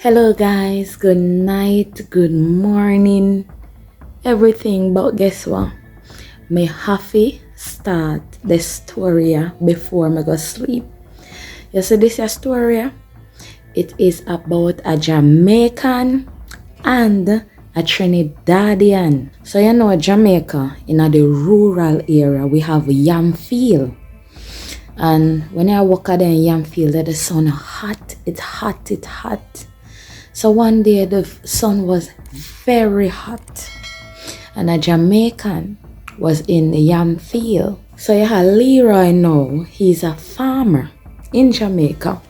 Hello guys, good night, good morning, everything, but guess what? Me happy start the story before me go sleep. You see this story? It is about a Jamaican and a Trinidadian. So you know Jamaica, in the rural area, we have yam field. And when I walk out in yam field, the sun hot, it's hot. So one day the sun was very hot and a Jamaican was in the yam field. So you have Leroy now, he's a farmer in Jamaica.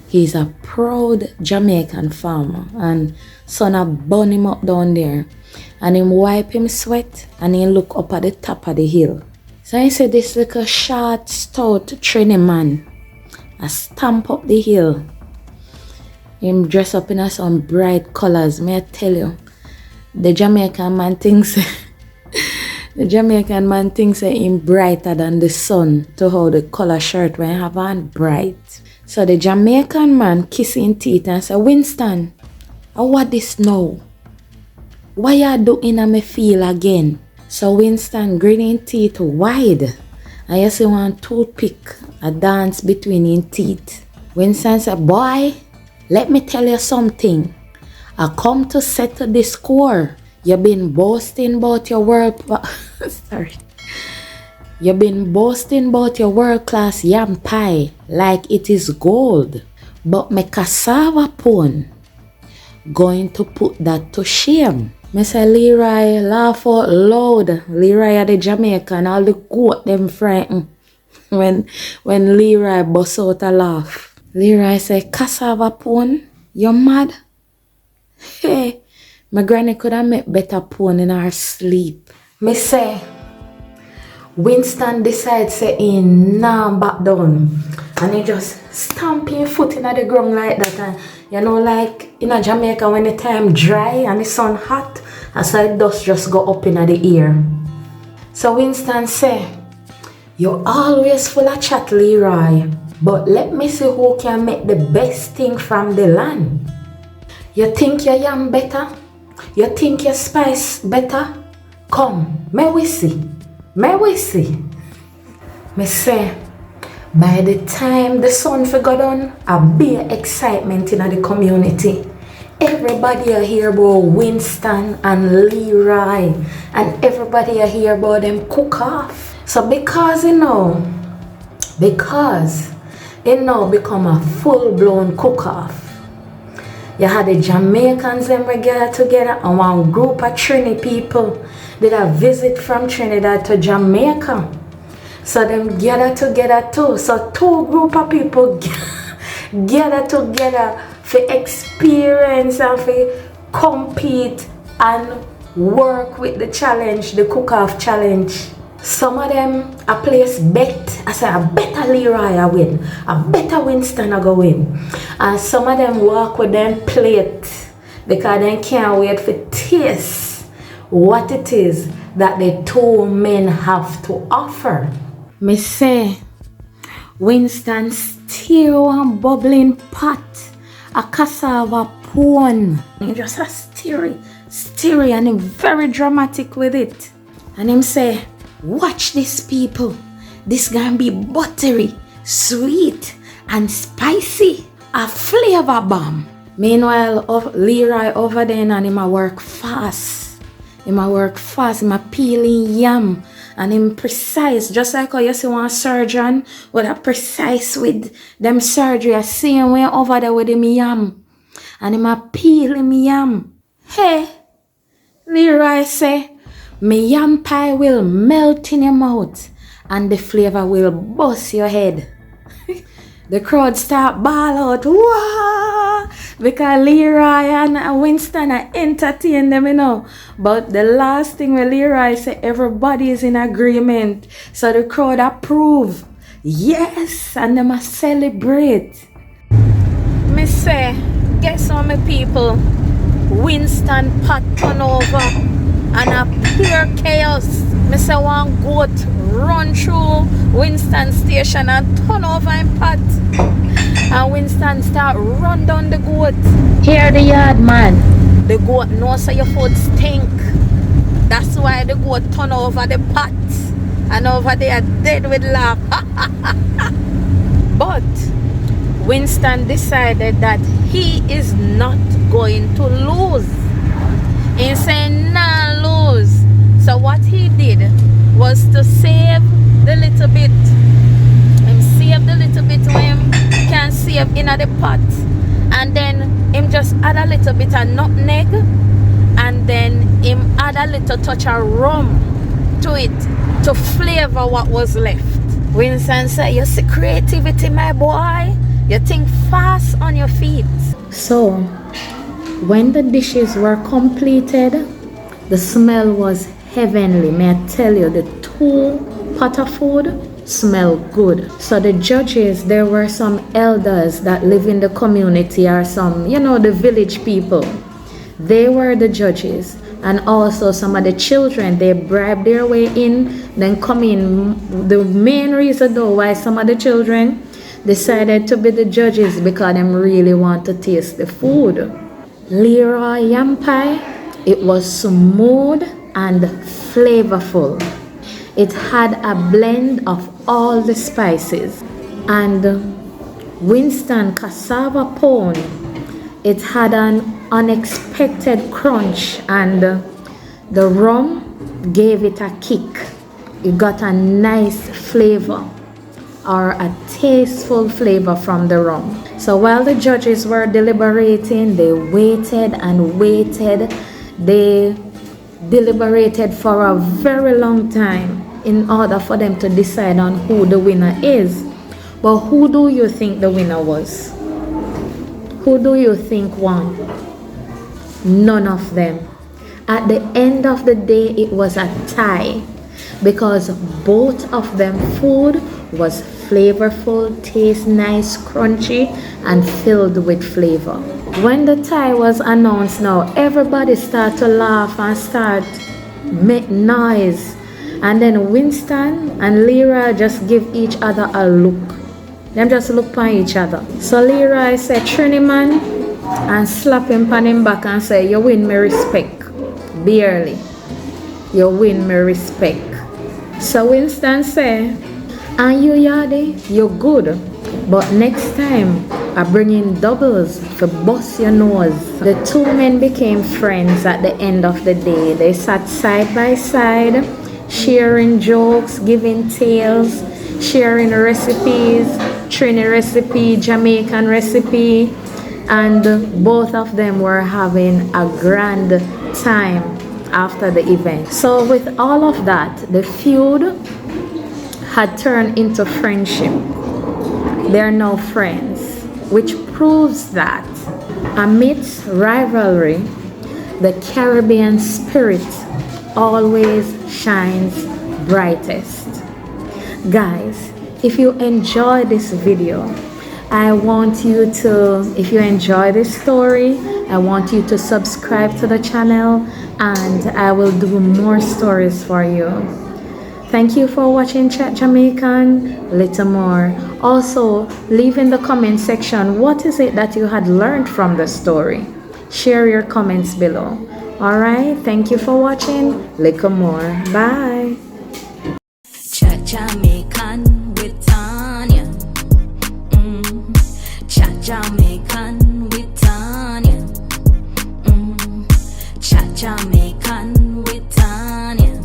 He's a proud Jamaican farmer and sun a burn him up down there and him wipe him sweat and he look up at the top of the hill. So he said this little short, stout Trini man a stamp up the hill. Him dress up in some bright colors. May I tell you, the Jamaican man thinks him brighter than the sun to how the color shirt when have on bright. So the Jamaican man kissing teeth and say, Winston, what this now? Why you doing a me feel again? So Winston grinning teeth wide. And you see one toothpick a dance between his teeth. Winston said, boy, let me tell you something. I come to settle the score. You've been boasting about your You've been boasting about your world-class yam pie like it is gold. But my cassava pone going to put that to shame. Mr. Leroy laugh out loud. Leroy the Jamaican, all the goat them frightened when Leroy bust out a laugh. Leroy say, cassava pone, you mad? Hey, my granny could have made better pone in her sleep. Me say, Winston decides say in nah back down. And he just stamp his foot in the ground like that. And you know, like in a Jamaica when the time dry and the sun hot, and so the dust just go up in the air. So Winston say, you always full of chat, Leroy. But let me see who can make the best thing from the land. You think your yam better? You think your spice better? Come, may we see. Me say, by the time the sun figure done, a big excitement in the community. Everybody are hear about Winston and Leroy. And everybody are hear about them cook off. So because it now become a full-blown cook-off. You had the Jamaicans them gather together and one group of Trini people did a visit from Trinidad to Jamaica. So them gather together too. So two group of people gather together for experience and for compete and work with the challenge, the cook-off challenge. Some of them a place bet. I say I better Leroy I win. I better Winston I go win. And some of them walk with them plate because they can't wait for taste what it is that the two men have to offer. Me say Winston stir one bubbling pot, a cassava pone. He just a stir and him very dramatic with it. And him say, watch this people. This gonna be buttery, sweet, and spicy. A flavor bomb. Meanwhile, Leroy over there and him a work fast. Him a peeling yam. And him precise. Just like how you see one surgeon with a precise with them surgery. I see him way over there with him yam. And him a peel him yam. Hey, Leroy say, my yam pie will melt in your mouth and the flavor will bust your head. The crowd start ball out, wah! Because Leroy and Winston are entertain them, you know. But the last thing with Leroy say, everybody is in agreement. So the crowd approve. Yes, and they must celebrate. Me say, guess how many people Winston pot turn over and a pure chaos. Me say one goat run through Winston station and turn over in pot. And Winston start run down the goat. Hear the yard man. The goat knows your food stink. That's why the goat turn over the pot. And over there dead with laugh. But Winston decided that he is not going to lose. He said, nah, lose. So what he did was to save the little bit. Him save the little bit when him can save in the pot. And then him just add a little bit of nutmeg. And then him add a little touch of rum to it to flavor what was left. Winston said, you see creativity, my boy. You think fast on your feet. So, when the dishes were completed, the smell was heavenly. May I tell you, the 2 pot of food smell good. So the judges, there were some elders that live in the community, or some, the village people. They were the judges. And also some of the children, they bribed their way in, then come in. The main reason though why some of the children decided to be the judges, because they really want to taste the food. Leroy yam pie, it was smooth and flavorful. It had a blend of all the spices. And Winston cassava pone, it had an unexpected crunch, and the rum gave it a kick. It got a nice flavor, or a tasteful flavor from the rum. So while the judges were deliberating, they waited and waited. They deliberated for a very long time in order for them to decide on who the winner is. But who do you think the winner was? Who do you think won? None of them. At the end of the day, it was a tie, because both of them food was flavorful, taste nice, crunchy, and filled with flavor. When the tie was announced now, everybody started to laugh and start make noise. And then Winston and Leroy just give each other a look. Them just look at each other. So Leroy said, Trini man, and slap him on him back and say, you win me respect. Barely. You win me respect. So Winston said, and you Yardie, you're good. But next time, I bring in doubles to bust your nose. The 2 men became friends at the end of the day. They sat side by side, sharing jokes, giving tales, sharing recipes, Trini recipe, Jamaican recipe, and both of them were having a grand time after the event. So with all of that, the feud had turned into friendship. They're now friends, which proves that amidst rivalry, the Caribbean spirit always shines brightest. Guys, if you enjoy this video, I want you to, if you enjoy this story, I want you to subscribe to the channel, and I will do more stories for you. Thank you for watching Chat Jamaican. Little more. Also, leave in the comment section what is it that you had learned from the story. Share your comments below. Alright, thank you for watching. Little more. Bye. Chat Jamaican with Tania. Chat Jamaican with Tania. Chat Jamaican with Tania.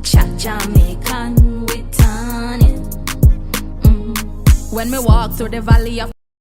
Chat Jamaican with Tania. When me walk through the valley of